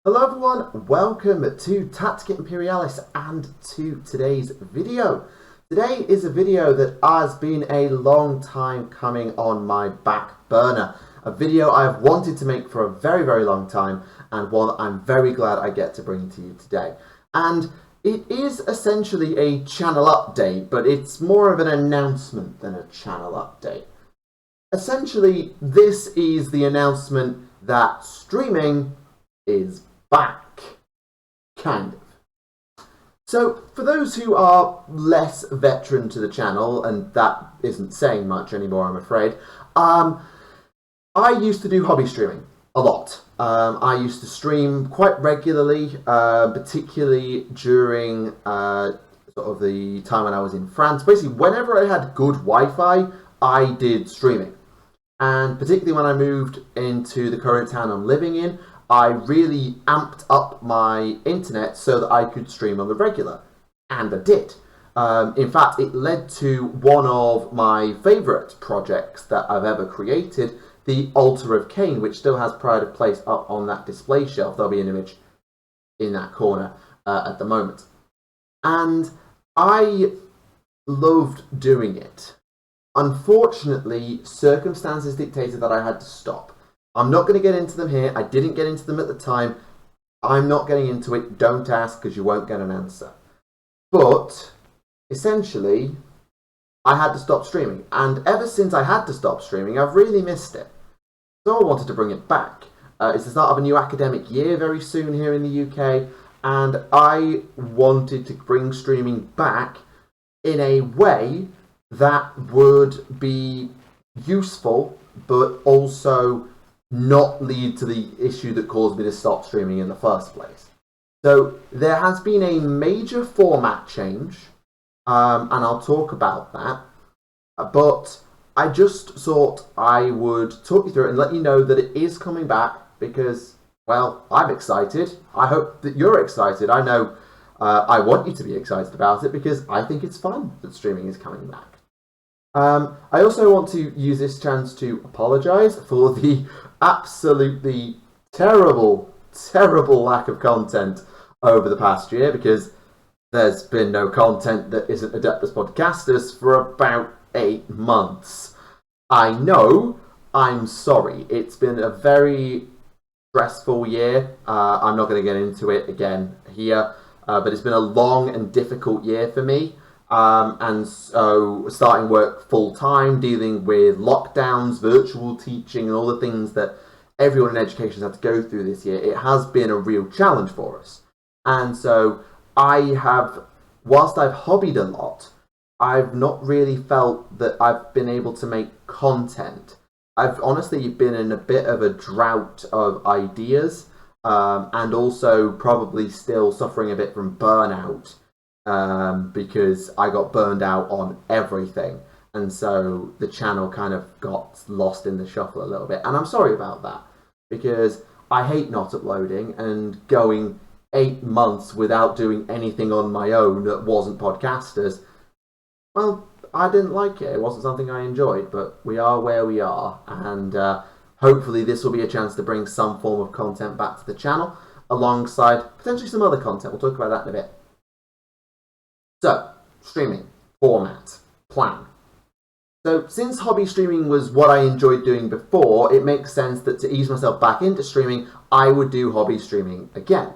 Hello everyone, welcome to Tactica Imperialis and to today's video. Today is a video that has been a long time coming on my back burner. A video I've wanted to make for a very long time, and one I'm very glad I get to bring to you today. And it is essentially a channel update, but it's more of an announcement than a channel update. Essentially, this is the announcement that streaming is back, kind of. So, for those who are less veteran to the channel, and that isn't saying much anymore, I'm afraid, I used to do hobby streaming a lot. I used to stream quite regularly, particularly during sort of the time when I was in France. Basically, whenever I had good Wi-Fi, I did streaming. And particularly when I moved into the current town I'm living in, I really amped up my internet so that I could stream on the regular. And I did. In fact, it led to one of my favourite projects that I've ever created, the Altar of Cain, which still has pride of place up on that display shelf. There'll be an image in that corner at the moment. And I loved doing it. Unfortunately, circumstances dictated that I had to stop. I'm not going to get into them here. I didn't get into them at the time. I'm not getting into it. Don't ask, because you won't get an answer. But, essentially, I had to stop streaming. And ever since I had to stop streaming, I've really missed it. So I wanted to bring it back. It's the start of a new academic year very soon here in the UK. And I wanted to bring streaming back in a way that would be useful, but also not lead to the issue that caused me to stop streaming in the first place. So there has been a major format change, and I'll talk about that. But I just thought I would talk you through it and let you know that it is coming back because, well, I'm excited. I hope that you're excited. I know I want you to be excited about it because I think it's fun that streaming is coming back. I also want to use this chance to apologise for the absolutely terrible lack of content over the past year, because there's been no content that isn't Adeptus Podcastus for about 8 months. I know, I'm sorry. It's been a very stressful year. I'm not going to get into it again here, but it's been a long and difficult year for me. And so starting work full-time, dealing with lockdowns, virtual teaching, and all the things that everyone in education has had to go through this year, it has been a real challenge for us. And so whilst I've hobbied a lot, I've not really felt that I've been able to make content. I've honestly been in a bit of a drought of ideas, and also probably still suffering a bit from burnout. Because I got burned out on everything, and so the channel kind of got lost in the shuffle a little bit, and I'm sorry about that, because I hate not uploading and going 8 months without doing anything on my own that wasn't podcasters. Well, I didn't like it. It wasn't something I enjoyed, but we are where we are, and hopefully this will be a chance to bring some form of content back to the channel, alongside potentially some other content. We'll talk about that in a bit. So, streaming, format, plan. So, since hobby streaming was what I enjoyed doing before, it makes sense that to ease myself back into streaming, I would do hobby streaming again.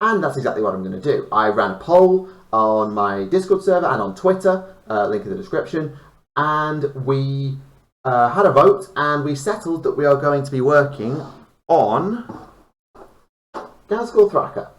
And that's exactly what I'm going to do. I ran a poll on my Discord server and on Twitter, link in the description, and we had a vote, and we settled that we are going to be working on Gazgul Thraka,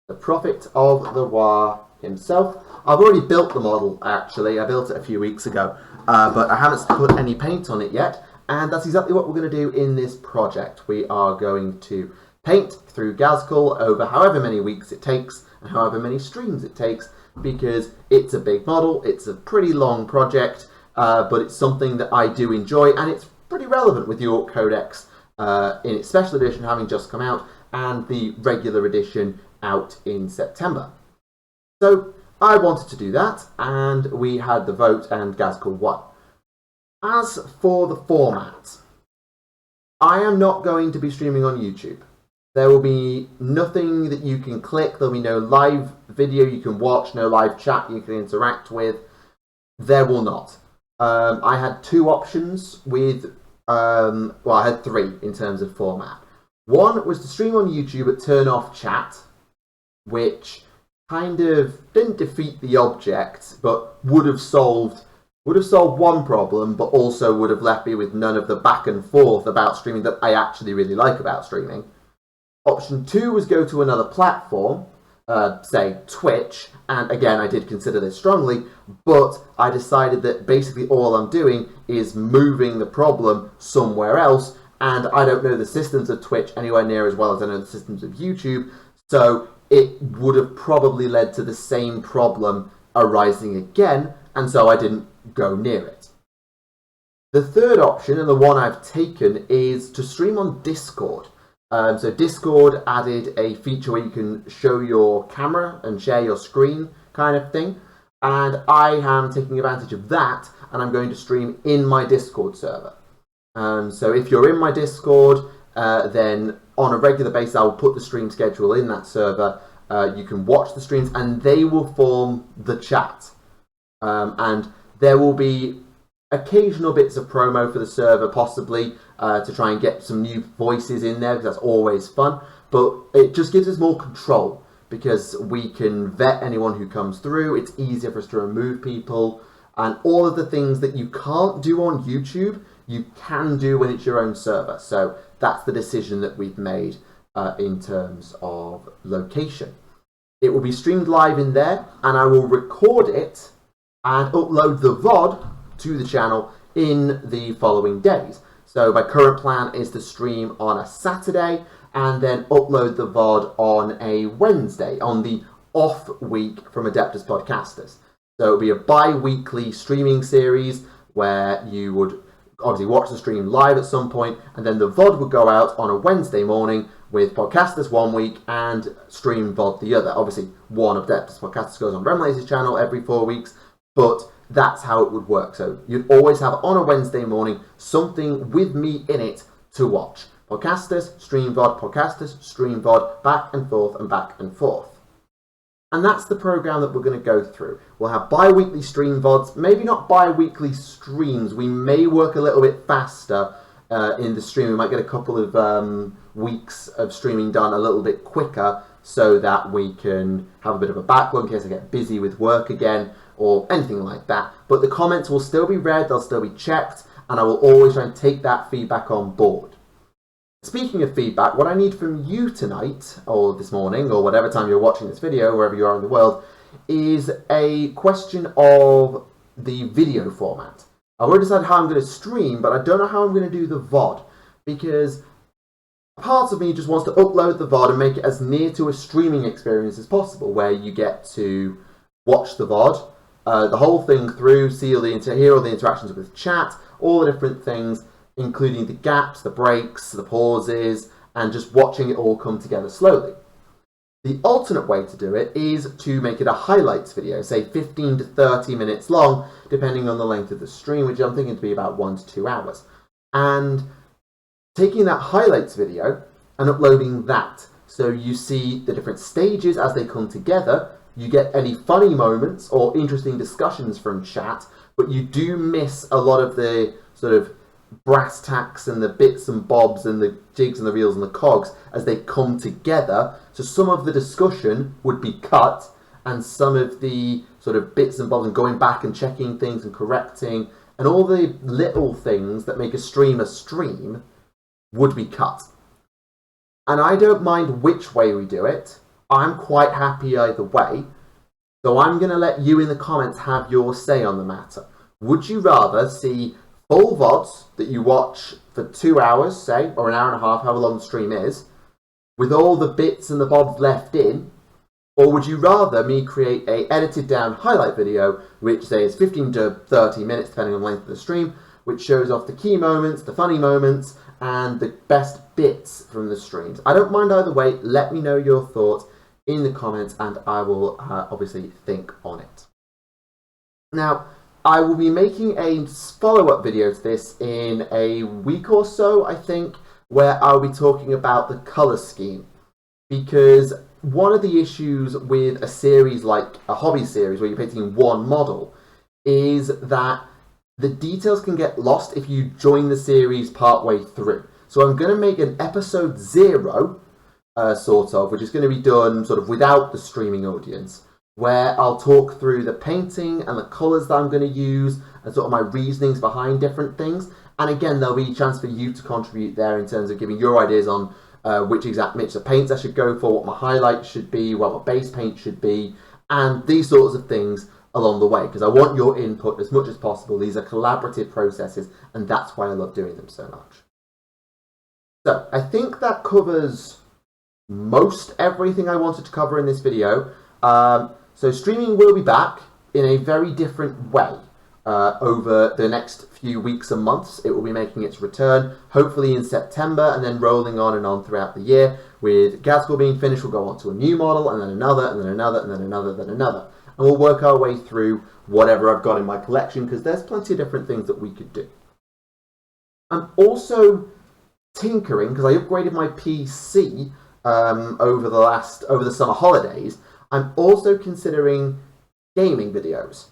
the Prophet of the War himself. I've already built the model, actually. I built it a few weeks ago, but I haven't put any paint on it yet, and that's exactly what we're going to do in this project. We are going to paint through Gazgul over however many weeks it takes, and however many streams it takes, because it's a big model, it's a pretty long project, but it's something that I do enjoy, and it's pretty relevant with the Orc Codex in its special edition having just come out, and the regular edition out in September. So I wanted to do that, and we had the vote, and Gazgul won. As for the format, I am not going to be streaming on YouTube. There will be nothing that you can click. There'll be no live video you can watch, no live chat you can interact with. There will not. I had two options with, well, I had three in terms of format. One was to stream on YouTube but turn off chat, which kind of didn't defeat the object, but would have solved one problem, but also would have left me with none of the back and forth about streaming that I actually really like about streaming. Option two was go to another platform, say Twitch, and again I did consider this strongly, but I decided that basically all I'm doing is moving the problem somewhere else, and I don't know the systems of Twitch anywhere near as well as I know the systems of YouTube, so it would have probably led to the same problem arising again, and so I didn't go near it. The third option, and the one I've taken, is to stream on Discord. So Discord added a feature where you can show your camera and share your screen kind of thing, and I am taking advantage of that, and I'm going to stream in my Discord server. So if you're in my Discord, then on a regular basis I will put the stream schedule in that server. You can watch the streams and they will form the chat. And there will be occasional bits of promo for the server, possibly, to try and get some new voices in there, because that's always fun. But it just gives us more control, because we can vet anyone who comes through. It's easier for us to remove people. And all of the things that you can't do on YouTube, you can do when it's your own server. So that's the decision that we've made in terms of location. It will be streamed live in there, and I will record it and upload the VOD to the channel in the following days. So my current plan is to stream on a Saturday and then upload the VOD on a Wednesday, on the off week from Adeptus Podcasters. So it'll be a bi-weekly streaming series where you would obviously watch the stream live at some point, and then the VOD would go out on a Wednesday morning with Podcasters one week and stream VOD the other. Obviously, one of Adeptus Podcasters goes on Remlace's channel every 4 weeks, but that's how it would work. So you'd always have on a Wednesday morning something with me in it to watch. Podcasters, stream VOD, Podcasters, stream VOD, back and forth and back and forth. And that's the program that we're going to go through. We'll have bi-weekly stream VODs, maybe not bi-weekly streams. We may work a little bit faster in the stream. We might get a couple of weeks of streaming done a little bit quicker so that we can have a bit of a backlog in case I get busy with work again or anything like that. But the comments will still be read, they'll still be checked, and I will always try and take that feedback on board. Speaking of feedback, what I need from you tonight, or this morning, or whatever time you're watching this video, wherever you are in the world, is a question of the video format. I've already decided how I'm going to stream, but I don't know how I'm going to do the VOD, because part of me just wants to upload the VOD and make it as near to a streaming experience as possible, where you get to watch the VOD, the whole thing through, hear all the interactions with chat, all the different things, including the gaps, the breaks, the pauses, and just watching it all come together slowly. The alternate way to do it is to make it a highlights video, say 15 to 30 minutes long, depending on the length of the stream, which I'm thinking to be about 1 to 2 hours. And taking that highlights video and uploading that, so you see the different stages as they come together. You get any funny moments or interesting discussions from chat, but you do miss a lot of the sort of brass tacks and the bits and bobs and the jigs and the reels and the cogs as they come together. So some of the discussion would be cut, and some of the sort of bits and bobs and going back and checking things and correcting and all the little things that make a stream would be cut. And I don't mind which way we do it. I'm quite happy either way. So I'm going to let you in the comments have your say on the matter. Would you rather see full VODs that you watch for 2 hours, say, or an hour and a half, however long the stream is, with all the bits and the bobs left in? Or would you rather me create a edited down highlight video, which say is 15 to 30 minutes, depending on the length of the stream, which shows off the key moments, the funny moments, and the best bits from the streams? I don't mind either way. Let me know your thoughts in the comments, and I will obviously think on it. Now, I will be making a follow-up video to this in a week or so, I think. where I'll be talking about the colour scheme. Because one of the issues with a series like a hobby series where you're painting one model is that the details can get lost if you join the series partway through. So I'm going to make an episode 0, which is going to be done sort of without the streaming audience, where I'll talk through the painting and the colours that I'm going to use and sort of my reasonings behind different things. And again, there'll be a chance for you to contribute there in terms of giving your ideas on which exact mix of paints I should go for, what my highlights should be, what my base paint should be, and these sorts of things along the way, because I want your input as much as possible. These are collaborative processes, and that's why I love doing them so much. So I think that covers most everything I wanted to cover in this video. So streaming will be back in a very different way over the next few weeks and months. It will be making its return, hopefully in September, and then rolling on and on throughout the year. With Gatsby being finished, we'll go on to a new model, and then another, and then another, and then another, then another. And we'll work our way through whatever I've got in my collection, because there's plenty of different things that we could do. I'm also tinkering, because I upgraded my PC over the summer holidays. I'm also considering gaming videos.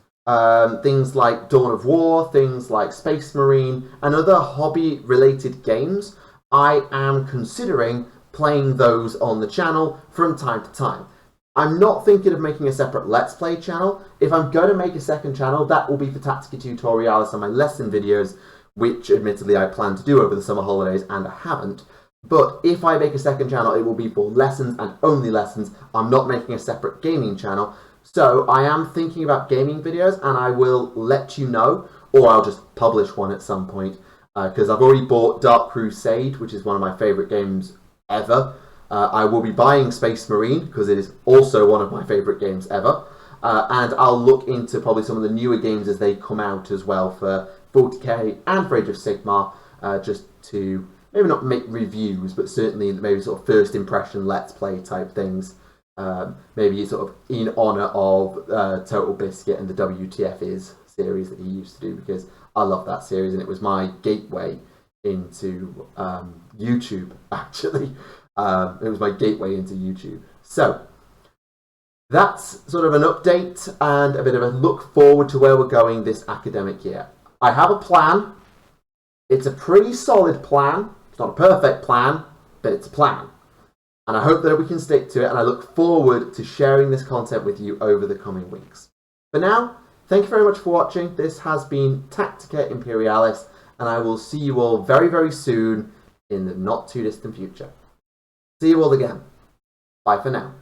Things like Dawn of War, things like Space Marine, and other hobby-related games. I am considering playing those on the channel from time to time. I'm not thinking of making a separate Let's Play channel. If I'm going to make a second channel, that will be for Tactica Tutorialis and my lesson videos, which admittedly I plan to do over the summer holidays, and I haven't. But if I make a second channel, it will be for lessons and only lessons. I'm not making a separate gaming channel. So I am thinking about gaming videos, and I will let you know, or I'll just publish one at some point, because I've already bought Dark Crusade, which is one of my favourite games ever. I will be buying Space Marine, because it is also one of my favourite games ever. And I'll look into probably some of the newer games as they come out as well for 40k and for Age of Sigmar, just to maybe not make reviews, but certainly maybe sort of first impression Let's Play type things. Maybe sort of in honour of Total Biscuit and the WTF Is series that he used to do, because I love that series and it was my gateway into YouTube, actually. It was my gateway into YouTube. So that's sort of an update and a bit of a look forward to where we're going this academic year. I have a plan. It's a pretty solid plan. It's not a perfect plan, but it's a plan. And I hope that we can stick to it, and I look forward to sharing this content with you over the coming weeks. For now, thank you very much for watching. This has been Tactica Imperialis, and I will see you all very, very soon in the not too distant future. See you all again. Bye for now.